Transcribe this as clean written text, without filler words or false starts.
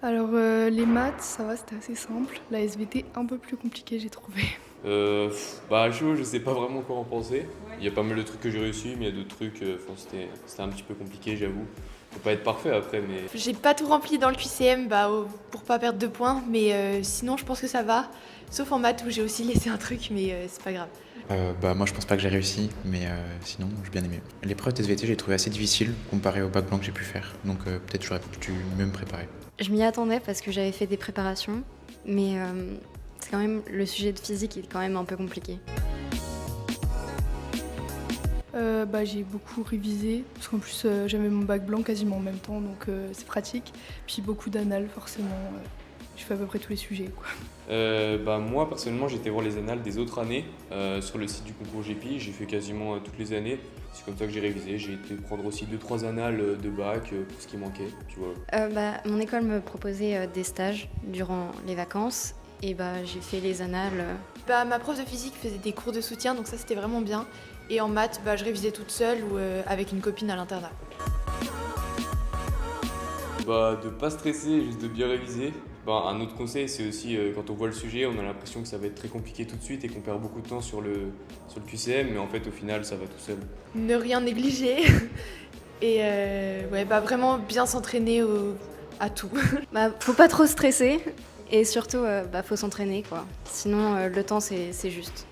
Alors les maths, ça va, c'était assez simple. La SVT, un peu plus compliqué, j'ai trouvé. Bah chaud, je sais pas vraiment quoi en penser. Il y a pas mal de trucs que j'ai réussi, mais il y a d'autres trucs, c'était un petit peu compliqué, j'avoue. Faut pas être parfait après, mais J'ai pas tout rempli dans le QCM pour pas perdre 2 points, mais sinon je pense que ça va. Sauf en maths où j'ai aussi laissé un truc, mais c'est pas grave. Moi je pense pas que j'ai réussi, mais sinon j'ai bien aimé. L'épreuve de SVT j'ai trouvé assez difficile comparé au bac blanc que j'ai pu faire, donc peut-être j'aurais dû mieux me préparer. Je m'y attendais parce que j'avais fait des préparations, mais c'est quand même le sujet de physique est quand même un peu compliqué. J'ai beaucoup révisé, parce qu'en plus j'avais mon bac blanc quasiment en même temps, donc c'est pratique. Puis beaucoup d'annales, forcément. Je fais à peu près tous les sujets, quoi. moi personnellement j'étais voir les annales des autres années sur le site du concours GPI, j'ai fait quasiment toutes les années. C'est comme ça que j'ai révisé, j'ai été prendre aussi 2-3 annales de bac pour ce qui manquait, tu vois. Mon école me proposait des stages durant les vacances et j'ai fait les annales. Ma prof de physique faisait des cours de soutien, donc ça c'était vraiment bien. Et en maths, je révisais toute seule ou avec une copine à l'internat. De pas stresser, juste de bien réviser. Un autre conseil, c'est aussi quand on voit le sujet, on a l'impression que ça va être très compliqué tout de suite et qu'on perd beaucoup de temps sur le QCM, mais en fait au final ça va tout seul. Ne rien négliger et vraiment bien s'entraîner à tout. Faut pas trop stresser et surtout faut s'entraîner quoi. Sinon le temps c'est juste.